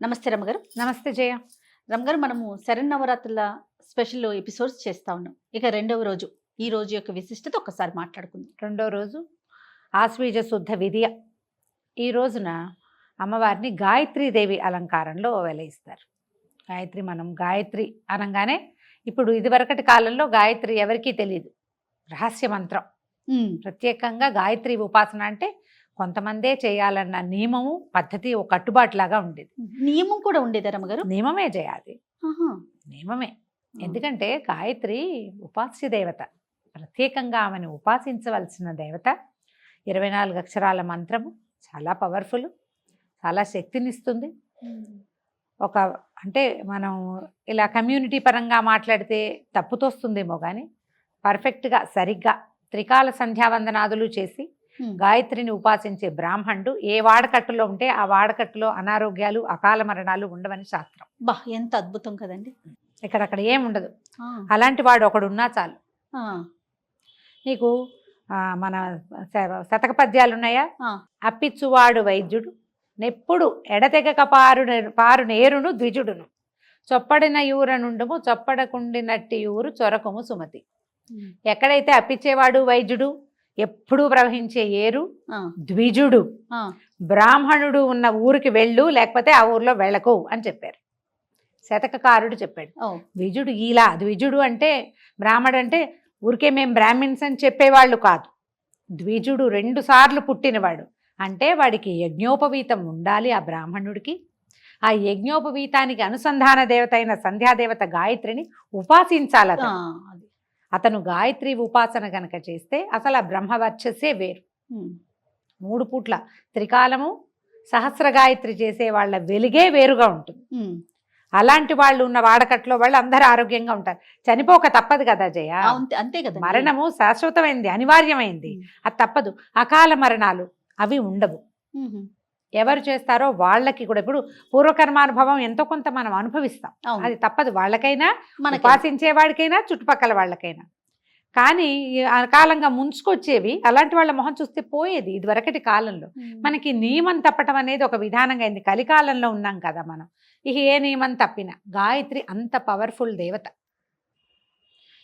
నమస్తే రమ్మగారు. నమస్తే జయ. రమ్మగారు, మనము శరన్నవరాత్రుల స్పెషల్ ఎపిసోడ్స్ చేస్తా ఉన్నాం. ఇక రెండవ రోజు, ఈ రోజు యొక్క విశిష్టత ఒక్కసారి మాట్లాడుకుందాం. రెండో రోజు ఆశ్వీజ శుద్ధ విధియ. ఈ రోజున అమ్మవారిని గాయత్రీదేవి అలంకారంలో వెలయిస్తారు. మనం గాయత్రి అనగానే ఇప్పుడు ఇదివరకటి కాలంలో గాయత్రి ఎవరికీ తెలియదు, రహస్య మంత్రం. ప్రత్యేకంగా గాయత్రి ఉపాసన అంటే కొంతమందే చేయాలన్న నియమము పద్ధతి ఒక కట్టుబాటులాగా ఉండేది. నియమం కూడా ఉండేది రమ్మగారు? నియమమే చేయాలి, నియమమే. ఎందుకంటే గాయత్రి ఉపాస్య దేవత, ప్రత్యేకంగా ఆమెను ఉపాసించవలసిన దేవత. 24 అక్షరాల మంత్రము చాలా పవర్ఫుల్, చాలా శక్తినిస్తుంది. అంటే మనం ఇలా కమ్యూనిటీ పరంగా మాట్లాడితే తప్పుతోస్తుందేమో కానీ పర్ఫెక్ట్గా సరిగ్గా త్రికాల సంధ్యావందనాదులు చేసి గాయత్రిని ఉపాసించే బ్రాహ్మణుడు ఏ వాడకట్టులో ఉంటే ఆ వాడకట్టులో అనారోగ్యాలు అకాల మరణాలు ఉండవని శాస్త్రం. ఎంత అద్భుతం కదండి. ఇక్కడక్కడ ఏముండదు. అలాంటి వాడు ఒకడు ఉన్నా చాలు. నీకు మన శతక పద్యాలు ఉన్నాయా? అప్పిచ్చువాడు వైద్యుడు, నెప్పుడు ఎడతెగక పారు నేరును ద్విజుడును, చొప్పడిన యూరనుండము చొప్పడకుండినట్టి యూరు చొరకము సుమతి. ఎక్కడైతే అప్పిచ్చేవాడు వైద్యుడు, ఎప్పుడూ ప్రవహించే ఏరు ద్విజుడు, బ్రాహ్మణుడు ఉన్న ఊరికి వెళ్ళు, లేకపోతే ఆ ఊర్లో వెళ్ళకు అని చెప్పారు. శతకకారుడు చెప్పాడు. ద్విజుడు ఇలా, ద్విజుడు అంటే బ్రాహ్మడు అంటే ఊరికే మేము బ్రాహ్మిన్స్ అని చెప్పేవాళ్ళు కాదు. ద్విజుడు 2 సార్లు పుట్టినవాడు అంటే వాడికి యజ్ఞోపవీతం ఉండాలి. ఆ బ్రాహ్మణుడికి ఆ యజ్ఞోపవీతానికి అనుసంధాన దేవత అయిన సంధ్యాదేవత గాయత్రిని ఉపాసించాలి. అతను గాయత్రి ఉపాసన గనక చేస్తే అసలు ఆ బ్రహ్మవర్చస్సే వేరు. 3 పూట్ల త్రికాలము సహస్ర గాయత్రి చేసే వాళ్ళ వెలుగే వేరుగా ఉంటుంది. అలాంటి వాళ్ళు ఉన్న వాడకట్లో వాళ్ళు అందరూ ఆరోగ్యంగా ఉంటారు. చనిపోక తప్పదు కదా జయ, అంతే కదా. మరణము శాశ్వతమైంది, అనివార్యమైంది, అది తప్పదు. అకాల మరణాలు అవి ఉండవు. ఎవరు చేస్తారో వాళ్ళకి కూడా ఇప్పుడు పూర్వకర్మానుభవం ఎంతో కొంత మనం అనుభవిస్తాం, అది తప్పదు. వాళ్ళకైనా ఉపాసించే వాడికైనా చుట్టుపక్కల వాళ్ళకైనా. కానీ అకాలంగా ముంచుకొచ్చేవి అలాంటి వాళ్ళ మొహం చూస్తే పోయేది ఇదివరకటి కాలంలో. మనకి నియమం తప్పటం అనేది ఒక విధానంగా అయింది. కలికాలంలో ఉన్నాం కదా మనం. ఇక ఏ నియమం తప్పినా గాయత్రి అంత పవర్ఫుల్ దేవత.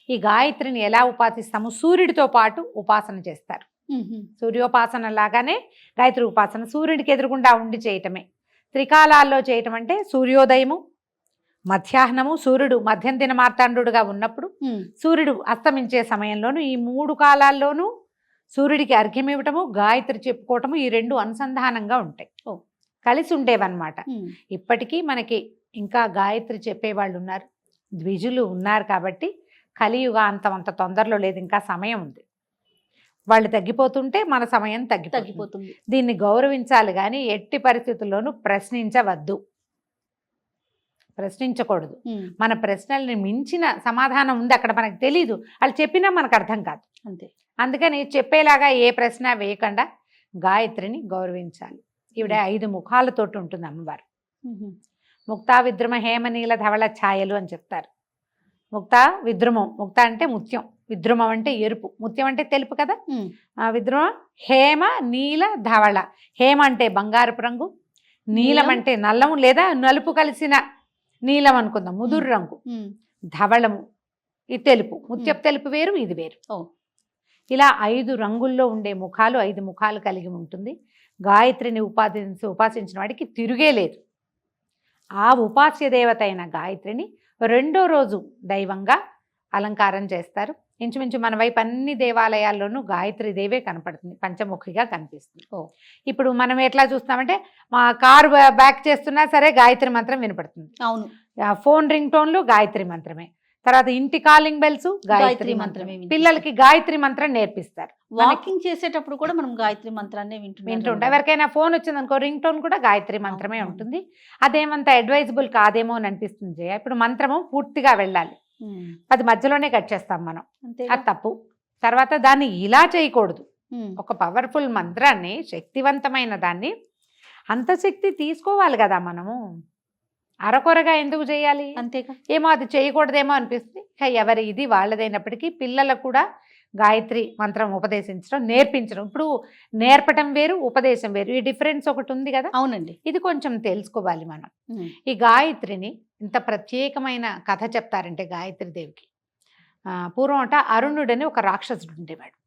ఈ గాయత్రిని ఎలా ఉపాసిస్తాము? సూర్యుడితో పాటు ఉపాసన చేస్తారు. సూర్యోపాసన లాగానే గాయత్రి ఉపాసన సూర్యుడికి ఎదురుగుండా ఉండి చేయటమే. త్రికాలాల్లో చేయటం అంటే సూర్యోదయము, మధ్యాహ్నము, సూర్యుడు మధ్యం దిన మార్తాండుగా ఉన్నప్పుడు, సూర్యుడు అస్తమించే సమయంలోనూ, ఈ 3 కాలాల్లోనూ సూర్యుడికి అర్ఘ్యం ఇవ్వటము, గాయత్రి చెప్పుకోవటము, ఈ 2 అనుసంధానంగా ఉంటాయి, కలిసి ఉండేవన్నమాట. ఇప్పటికీ మనకి ఇంకా గాయత్రి చెప్పేవాళ్ళు ఉన్నారు, ద్విజులు ఉన్నారు. కాబట్టి కలియుగా అంత తొందరలో లేదు, ఇంకా సమయం ఉంది. వాళ్ళు తగ్గిపోతుంటే మన సమయం తగ్గిపోతుంది. దీన్ని గౌరవించాలి కానీ ఎట్టి పరిస్థితుల్లోనూ ప్రశ్నించకూడదు. మన ప్రశ్నల్ని మించిన సమాధానం ఉంది అక్కడ, మనకు తెలీదు. వాళ్ళు చెప్పినా మనకు అర్థం కాదు. అంతే. అందుకని చెప్పేలాగా ఏ ప్రశ్న వేయకుండా గాయత్రిని గౌరవించాలి. ఈవిడ 5 ముఖాలతోటి ఉంటుంది అమ్మవారు. ముక్తా విద్రుమ హేమనీల ధవళ ఛాయలు అని చెప్తారు. ముక్త విద్రుమం, ముక్త అంటే ముత్యం, విద్రుమం అంటే ఎరుపు, ముత్యం అంటే తెలుపు కదా. విద్రుమం హేమ నీల ధవళ. హేమ అంటే బంగారపు రంగు, నీలం అంటే నల్లము లేదా నలుపు కలిసిన నీలం అనుకుందాం, ముదురు రంగు. ధవళము ఇది తెలుపు, ముత్యపు తెలుపు వేరు, ఇది వేరు. ఇలా 5 రంగుల్లో ఉండే ముఖాలు, 5 ముఖాలు కలిగి ఉంటుంది. గాయత్రిని ఉపాసించిన వాడికి తిరుగే లేదు. ఆ ఉపాస్య దేవత అయిన గాయత్రిని రెండో రోజు దైవంగా అలంకారం చేస్తారు. ఇంచుమించు మన వైపు అన్ని దేవాలయాల్లోనూ గాయత్రి దేవే కనపడుతుంది, పంచముఖిగా కనిపిస్తుంది. ఇప్పుడు మనం ఎట్లా చూస్తామంటే మా కారు బ్యాక్ చేస్తున్నా సరే గాయత్రి మంత్రం వినపడుతుంది. అవును. ఫోన్ రింగ్ టోన్లు గాయత్రి మంత్రమే. తర్వాత ఇంటి కాలింగ్ బెల్స్ గాయత్రి మంత్రమే. పిల్లలకి గాయత్రి మంత్రం నేర్పిస్తారు. వాకింగ్ చేసేటప్పుడు కూడా మనం గాయత్రి మంత్రాన్ని వింటుంటాం. ఎవరికైనా ఫోన్ వచ్చిందనుకో రింగ్ టోన్ కూడా గాయత్రి మంత్రమే ఉంటుంది. అదేమంత అడ్వైజబుల్ కాదేమో అని అనిపిస్తుంది జయ. ఇప్పుడు మంత్రము పూర్తిగా వెళ్ళాలి, అది మధ్యలోనే కట్ చేస్తాం మనం, అది తప్పు. తర్వాత దాన్ని ఇలా చేయకూడదు. ఒక పవర్ఫుల్ మంత్రాన్ని, శక్తివంతమైన దాన్ని, అంత శక్తి తీసుకోవాలి కదా మనము. అరకొరగా ఎందుకు చేయాలి? అంతేగా. ఏమో అది చేయకూడదేమో అనిపిస్తుంది. ఎవరి ఇది వాళ్ళదైనప్పటికీ పిల్లలకు కూడా గాయత్రి మంత్రం ఉపదేశించడం, నేర్పించడం. ఇప్పుడు నేర్పటం వేరు, ఉపదేశం వేరు. ఈ డిఫరెన్స్ ఒకటి ఉంది కదా. అవునండి. ఇది కొంచెం తెలుసుకోవాలి మనం. ఈ గాయత్రిని ఇంత ప్రత్యేకమైన కథ చెప్తారంటే గాయత్రి దేవికి, పూర్వం అంట అరుణుడని ఒక రాక్షసుడు ఉండేవాడు.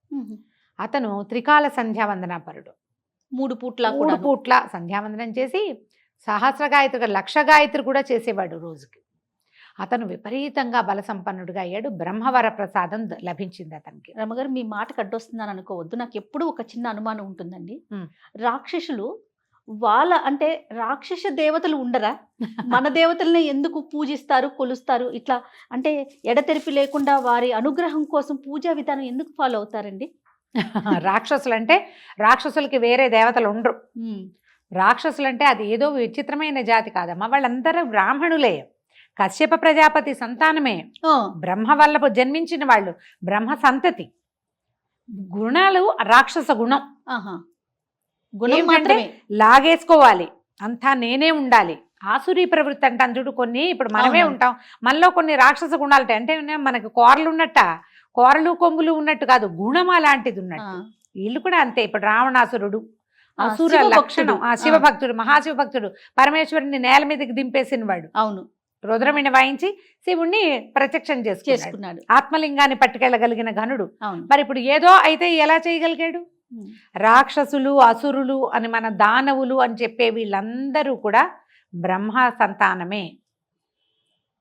అతను త్రికాల సంధ్యావందనాపరుడు. 3 పూట్ల సంధ్యావందనం చేసి సహస్ర గాయత్రి, 1,00,000 గాయత్రి కూడా చేసేవాడు రోజుకి. అతను విపరీతంగా బల సంపన్నుడిగా అయ్యాడు. బ్రహ్మవర ప్రసాదం లభించింది అతనికి. రమగారు, మీ మాటకు అడ్డొస్తుందని అనుకోవద్దు. నాకు ఎప్పుడూ ఒక చిన్న అనుమానం ఉంటుందండి. రాక్షసులు అంటే రాక్షస దేవతలు ఉండరా? మన దేవతల్ని ఎందుకు పూజిస్తారు, కొలుస్తారు? ఇట్లా అంటే ఎడతెరిపి లేకుండా వారి అనుగ్రహం కోసం పూజా విధానం ఎందుకు ఫాలో అవుతారండి? రాక్షసులకి వేరే దేవతలు ఉండరు. రాక్షసులంటే అది ఏదో విచిత్రమైన జాతి కాదమ్మా. వాళ్ళందరూ బ్రాహ్మణులే, కశ్యప ప్రజాపతి సంతానమే, బ్రహ్మ వల్ల జన్మించిన వాళ్ళు, బ్రహ్మ సంతతి. గుణాలు రాక్షస గుణం. గుణం లాగేసుకోవాలి, అంతా నేనే ఉండాలి. ఆసురీ ప్రవృత్తి అంటాం చూడు. కొన్ని ఇప్పుడు మనమే ఉంటాం, మనలో కొన్ని రాక్షస గుణాలు అంటే మనకి కూరలు ఉన్నట్ట, కూరలు కొంగులు ఉన్నట్టు కాదు, గుణం అలాంటిది ఉన్నట్టు. వీళ్ళు కూడా అంతే. ఇప్పుడు రావణాసురుడు అసుర లక్షణం, శివభక్తుడు, మహాశివభక్తుడు, పరమేశ్వరుని నేల మీదకి దింపేసిన వాడు. అవును, రుద్రమిని వాయించి శివుణ్ణి ప్రత్యక్షం చేసుకున్నాడు. ఆత్మలింగాన్ని పట్టుకెళ్ళగలిగిన ఘనుడు. మరి ఇప్పుడు ఏదో అయితే ఎలా చేయగలిగాడు? రాక్షసులు, అసురులు అని, మన దానవులు అని చెప్పే వీళ్ళందరూ కూడా బ్రహ్మ సంతానమే.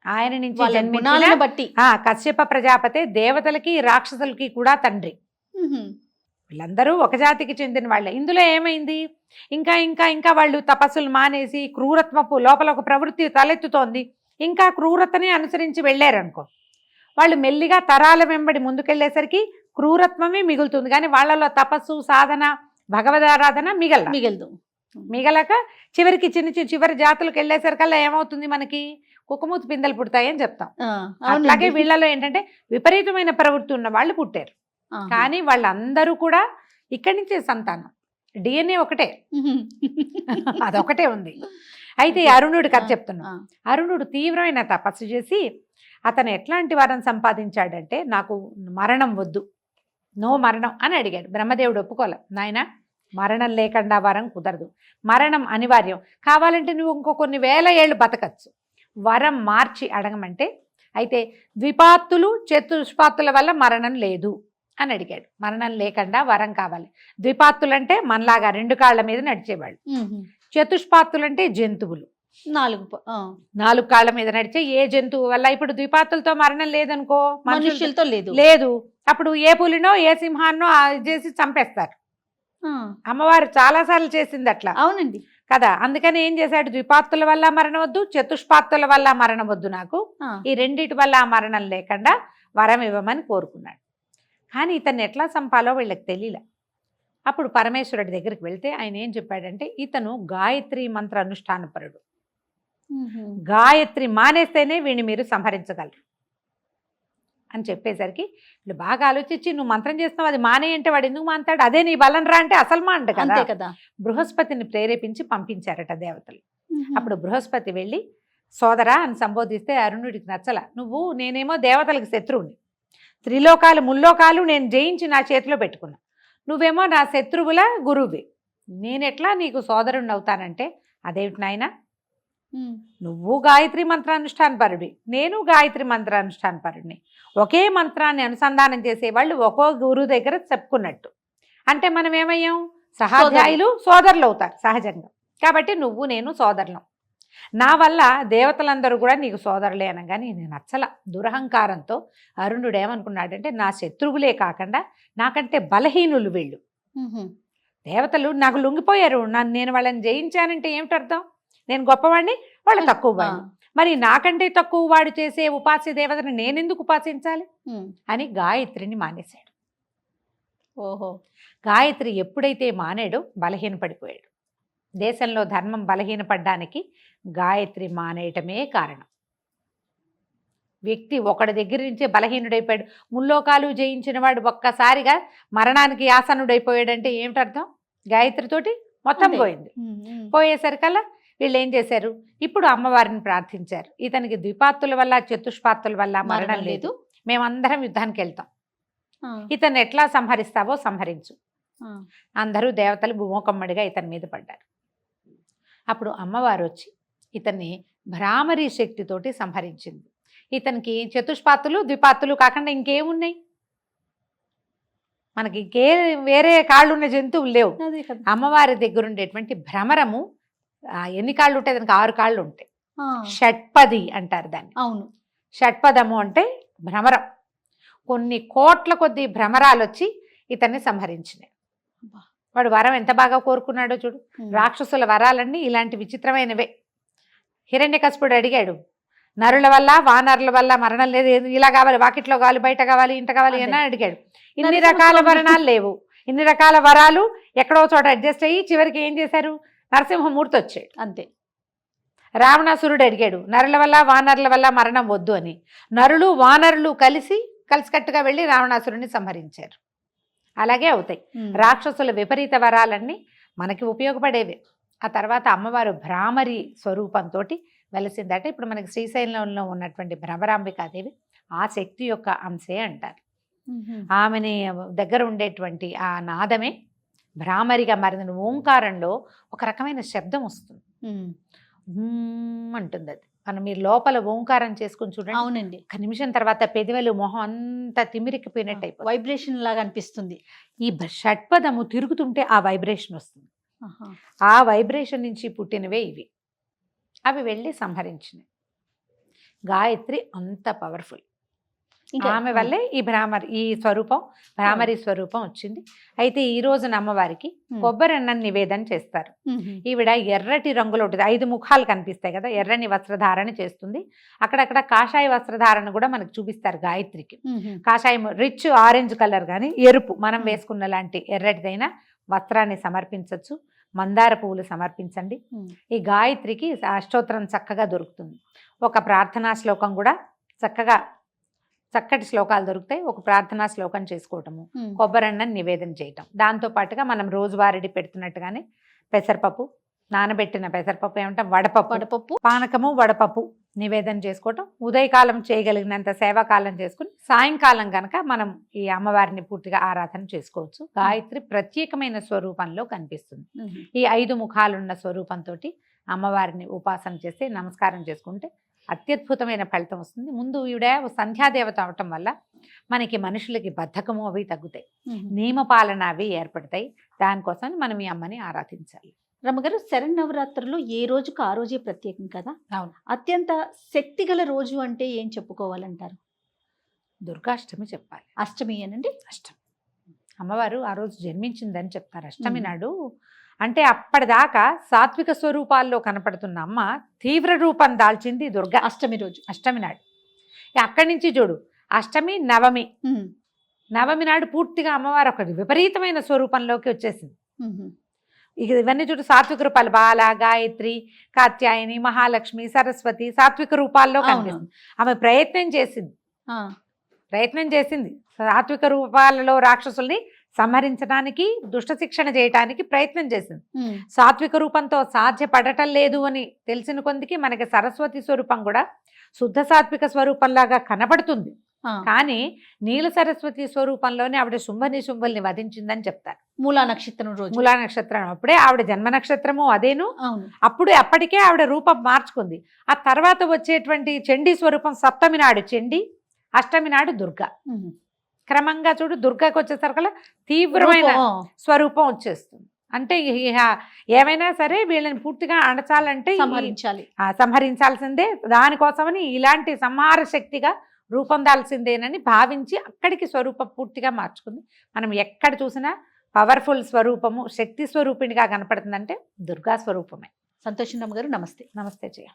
ఆయన నుంచి జన్మించిన బట్టి కశ్యప ప్రజాపతి దేవతలకి రాక్షసులకి కూడా తండ్రి. వీళ్ళందరూ ఒక జాతికి చెందిన వాళ్ళే. ఇందులో ఏమైంది? ఇంకా ఇంకా ఇంకా వాళ్ళు తపస్సులు మానేసి క్రూరత్వపు లోపల ఒక ప్రవృత్తి తలెత్తుతోంది. ఇంకా క్రూరతని అనుసరించి వెళ్ళారనుకో, వాళ్ళు మెల్లిగా తరాల వెంబడి ముందుకెళ్లేసరికి క్రూరత్వమే మిగులుతుంది. కానీ వాళ్ళలో తపస్సు, సాధన, భగవదారాధన మిగలదు. మిగలక చివరికి చివరి జాతులకు వెళ్ళేసరికల్లా ఏమవుతుంది? మనకి కుక్కమూతి పిందెలు పుడతాయని చెప్తాం. అట్లాగే వీళ్ళలో ఏంటంటే విపరీతమైన ప్రవృత్తి ఉన్న వాళ్ళు పుట్టారు. కానీ వాళ్ళందరూ కూడా ఇక్కడి నుంచే సంతానం. DNA ఒకటే, అదొకటే ఉంది. అయితే అరుణుడి కథ చెప్తున్నాం. అరుణుడు తీవ్రమైన తపస్సు చేసి అతను ఎట్లాంటి వరం సంపాదించాడంటే, నాకు మరణం వద్దు, నో మరణం అని అడిగాడు. బ్రహ్మదేవుడు ఒప్పుకోలే. నాయన, మరణం లేకుండా వరం కుదరదు, మరణం అనివార్యం, కావాలంటే నువ్వు ఇంకో కొన్ని వేల ఏళ్ళు బతకచ్చు, వరం మార్చి అడగమంటే, అయితే ద్విపాత్తులు చతుష్పాత్తుల వల్ల మరణం లేదు అని అడిగాడు. మరణం లేకుండా వరం కావాలి. ద్విపాత్తులంటే మనలాగా 2 కాళ్ళ మీద నడిచేవాళ్ళు, చతుష్పాత్తులంటే జంతువులు, 4 కాళ్ళ మీద నడిచే ఏ జంతువు వల్ల. ఇప్పుడు ద్విపాత్తులతో మరణం లేదనుకో, మనుషులతో లేదు, అప్పుడు ఏ పులినో ఏ సింహాన్నో చేసి చంపేస్తారు. అమ్మవారు చాలాసార్లు చేసింది అట్లా. అవునండి కదా. అందుకని ఏం చేశాడు? ద్విపాత్తుల వల్ల మరణం వద్దు, చతుష్పాత్తుల వల్ల మరణం వద్దు, నాకు ఈ రెండిటి వల్ల మరణం లేకుండా వరం ఇవ్వమని కోరుకున్నాడు. కానీ ఇతన్ని ఎట్లా చంపాలో వీళ్ళకి తెలియలే. అప్పుడు పరమేశ్వరుడి దగ్గరికి వెళ్తే ఆయన ఏం చెప్పాడంటే, ఇతను గాయత్రి మంత్ర అనుష్ఠానపరుడు, గాయత్రి మానేస్తేనే వీడిని మీరు సంహరించగలరు అని చెప్పేసరికి వీళ్ళు బాగా ఆలోచించి, నువ్వు మంత్రం చేస్తున్నావు, అది మానే అంటే వాడు ఎందుకు మానతాడు, అదే నీ బలం రా అంటే అసలు మాంట కదా. బృహస్పతిని ప్రేరేపించి పంపించారట దేవతలు. అప్పుడు బృహస్పతి వెళ్ళి సోదరా అని సంబోధిస్తే అరుణుడికి నచ్చల. నేనేమో దేవతలకు శత్రువుని, త్రిలోకాలు ముల్లోకాలు నేను జయించి నా చేతిలో పెట్టుకున్నా, నువ్వేమో నా శత్రువుల గురువువి, నేనెట్లా నీకు సోదరుణ్ణి అవుతానంటే, అదేమిటి నాయన, నువ్వు గాయత్రి మంత్రానుష్ఠానపరుడి, నేను గాయత్రి మంత్రానుష్ఠానపరుడిని, ఒకే మంత్రాన్ని అనుసంధానం చేసేవాళ్ళు ఒక్కో గురువు దగ్గర చెప్పుకున్నట్టు. అంటే మనం ఏమయ్యాం? సహాధ్యాయులు, సోదరులు అవుతారు సహజంగా. కాబట్టి నువ్వు నేను సోదరులం. నా వల్ల దేవతలందరూ కూడా నీకు సోదరులే అనగానే నేను నచ్చల. దురహంకారంతో అరుణుడు ఏమనుకున్నాడంటే, నా శత్రువులే కాకుండా నాకంటే బలహీనులు వీళ్ళు, దేవతలు నాకు లొంగిపోయారు, నేను వాళ్ళని జయించానంటే ఏమిటి అర్థం? నేను గొప్పవాడిని, వాళ్ళు తక్కువ వాడిని, మరి నాకంటే తక్కువ వాడు చేసే ఉపాస్య దేవతను నేనెందుకు ఉపాసించాలి అని గాయత్రిని మానేశాడు. ఓహో, గాయత్రి ఎప్పుడైతే మానేడో బలహీన పడిపోయాడు. దేశంలో ధర్మం బలహీనపడ్డానికి గాయత్రి మానేయటమే కారణం. వ్యక్తి ఒకడి దగ్గర నుంచే బలహీనుడైపోయాడు. ముల్లోకాలు జయించిన వాడు ఒక్కసారిగా మరణానికి ఆసనుడైపోయాడంటే ఏమిటి అర్థం? గాయత్రితోటి మొత్తం పోయింది. పోయేసరికల్లా వీళ్ళు ఏం చేశారు? ఇప్పుడు అమ్మవారిని ప్రార్థించారు. ఇతనికి ద్విపాత్తుల వల్ల చతుష్పాత్తుల వల్ల మరణం లేదు, మేమందరం యుద్ధానికి వెళ్తాం ఇతన్ని ఎట్లా సంహరిస్తావో సంహరించు. అందరూ దేవతలు భూమోకమ్మడిగా ఇతని మీద పడ్డారు. అప్పుడు అమ్మవారు వచ్చి ఇతన్ని భ్రామరీ శక్తితోటి సంహరించింది. ఇతనికి చతుష్పాతులు ద్విపాతులు కాకుండా ఇంకేమున్నాయి, మనకి ఇంకే వేరే కాళ్ళు ఉన్న జంతువులు లేవు. అమ్మవారి దగ్గర ఉండేటువంటి భ్రమరము ఎన్ని కాళ్ళు ఉంటాయి, దానికి 6 కాళ్ళు ఉంటాయి. షట్పది అంటారు దాన్ని. అవును, షట్పదము అంటే భ్రమరం. కొన్ని కోట్ల కొద్ది భ్రమరాలు వచ్చి ఇతన్ని సంహరించినాయి. వాడు వరం ఎంత బాగా కోరుకున్నాడో చూడు. రాక్షసుల వరాలన్నీ ఇలాంటి విచిత్రమైనవే. హిరణ్యకశిపుడు అడిగాడు, నరుల వల్ల వానరుల వల్ల మరణం లేదు, ఇలా కావాలి, వాకిట్లో కావాలి, బయట కావాలి, ఇంట కావాలి అని అడిగాడు. ఇన్ని రకాల వరణాలు లేవు, ఇన్ని రకాల వరాలు ఎక్కడో చోట అడ్జస్ట్ అయ్యి చివరికి ఏం చేశారు, నరసింహమూర్తి వచ్చాడు. అంతే. రావణాసురుడు అడిగాడు, నరుల వల్ల వానరుల వల్ల మరణం వద్దు అని. నరులు వానరులు కలిసికట్టుగా వెళ్ళి రావణాసురుడిని సంహరించారు. అలాగే అవుతాయి రాక్షసుల విపరీత వరాలన్నీ మనకి ఉపయోగపడేవి. ఆ తర్వాత అమ్మవారు భ్రామరి స్వరూపంతో వెలసిందట. ఇప్పుడు మనకి శ్రీశైలంలో ఉన్నటువంటి భ్రమరాంబికాదేవి ఆ శక్తి యొక్క అంశే అంటారు. ఆమెని దగ్గర ఉండేటువంటి ఆ నాదమే భ్రామరిగా మారిన ఓంకారంలో ఒక రకమైన శబ్దం వస్తుంది, అంటుంది. అది మనం మీరు లోపల ఓంకారం చేసుకుని చూడండి. అవునండి. ఒక నిమిషం తర్వాత పెదవులు మొహం అంతా తిమిరికిపోయినట్టు అయిపోయి వైబ్రేషన్ లాగా అనిపిస్తుంది. ఈ షట్పదము తిరుగుతుంటే ఆ వైబ్రేషన్ వస్తుంది. ఆ వైబ్రేషన్ నుంచి పుట్టినవే ఇవి. అవి వెళ్ళి సంహరించినవి. గాయత్రి అంత పవర్ఫుల్. ఆమె వల్లే ఈ స్వరూపం భ్రామరి స్వరూపం వచ్చింది. అయితే ఈ రోజున అమ్మవారికి కొబ్బరి అన్నం నివేదన చేస్తారు. ఈవిడ ఎర్రటి రంగులో ఉంటుంది, 5 ముఖాలు కనిపిస్తాయి కదా, ఎర్రని వస్త్రధారణ చేస్తుంది. అక్కడక్కడ కాషాయ వస్త్రధారణ కూడా మనకు చూపిస్తారు గాయత్రికి. కాషాయం రిచ్ ఆరెంజ్ కలర్ కానీ ఎరుపు మనం వేసుకున్న లాంటి ఎర్రటిదైనా వస్త్రాన్ని సమర్పించవచ్చు. మందార పువ్వులు సమర్పించండి. ఈ గాయత్రికి అష్టోత్తరం చక్కగా దొరుకుతుంది. ఒక ప్రార్థనా శ్లోకం కూడా చక్కటి శ్లోకాలు దొరుకుతాయి. ఒక ప్రార్థనా శ్లోకం చేసుకోవటము, కొబ్బరన్నం నివేదన చేయటం, దాంతో పాటుగా మనం రోజువారీ పెడుతున్నట్టుగానే పెసరపప్పు, నానబెట్టిన పెసరపప్పు ఏమంటాం, వడపప్పు, పానకము, వడపప్పు నివేదన చేసుకోవటం, ఉదయకాలం చేయగలిగినంత సేవాకాలం చేసుకుని సాయంకాలం కనుక మనం ఈ అమ్మవారిని పూర్తిగా ఆరాధన చేసుకోవచ్చు. గాయత్రి ప్రత్యేకమైన స్వరూపంలో కనిపిస్తుంది. ఈ 5 ముఖాలున్న స్వరూపంతో అమ్మవారిని ఉపాసన చేసి నమస్కారం చేసుకుంటే అత్యద్భుతమైన ఫలితం వస్తుంది. ముందు ఈవిడ సంధ్యాదేవత అవటం వల్ల మనకి మనుషులకి బద్ధకము అవి తగ్గుతాయి, నియమపాలన అవి ఏర్పడతాయి. దానికోసం మనం ఈ అమ్మని ఆరాధించాలి. రమ్మగారు, శరన్నవరాత్రులు ఏ రోజుకు ఆ రోజే ప్రత్యేకం కదా. అవును. అత్యంత శక్తిగల రోజు అంటే ఏం చెప్పుకోవాలంటారు? దుర్గాష్టమి చెప్పాలి. అష్టమి అనండి. అష్టమి అమ్మవారు ఆ రోజు జన్మించిందని చెప్తారు. అష్టమి నాడు అంటే అప్పటిదాకా సాత్విక స్వరూపాల్లో కనపడుతున్న అమ్మ తీవ్ర రూపం దాల్చింది దుర్గా అష్టమి రోజు. అష్టమి నాడు అక్కడి నుంచి చూడు, అష్టమి నవమి నాడు పూర్తిగా అమ్మవారు ఒక విపరీతమైన స్వరూపంలోకి వచ్చేసింది. ఇక ఇవన్నీ చూడు సాత్విక రూపాలు, బాల, గాయత్రి, కాత్యాయని, మహాలక్ష్మి, సరస్వతి సాత్విక రూపాల్లో కనిపిస్తుంది. ఆమె ప్రయత్నం చేసింది సాత్విక రూపాలలో రాక్షసుల్ని సంహరించడానికి, దుష్ట శిక్షణ చేయటానికి ప్రయత్నం చేసింది. సాత్విక రూపంతో సాధ్యపడటం లేదు అని తెలిసిన కొందికి మనకి సరస్వతి స్వరూపం కూడా శుద్ధ సాత్విక స్వరూపంలాగా కనబడుతుంది. కానీ నీల సరస్వతి స్వరూపంలోనే ఆవిడ శుంభుల్ని వధించిందని చెప్తారు. మూలా నక్షత్రం రోజు. మూలా నక్షత్రం అప్పుడే ఆవిడ జన్మ నక్షత్రము అదేను. అప్పటికే ఆవిడ రూపం మార్చుకుంది. ఆ తర్వాత వచ్చేటువంటి చండీ స్వరూపం సప్తమి నాడు చండీ, అష్టమి నాడు దుర్గా. క్రమంగా చూడు దుర్గాకి వచ్చేసరికల్లా తీవ్రమైన స్వరూపం వచ్చేస్తుంది. అంటే ఏమైనా సరే వీళ్ళని పూర్తిగా అణచాలంటే సంహరించాల్సిందే. దానికోసమని ఇలాంటి సంహార శక్తిగా రూపొందాల్సిందేనని భావించి అక్కడికి స్వరూపం పూర్తిగా మార్చుకుంది. మనం ఎక్కడ చూసినా పవర్ఫుల్ స్వరూపము, శక్తి స్వరూపిణిగా కనపడుతుందంటే దుర్గా స్వరూపమే. సంతోషం గారు, నమస్తే. నమస్తే జయ.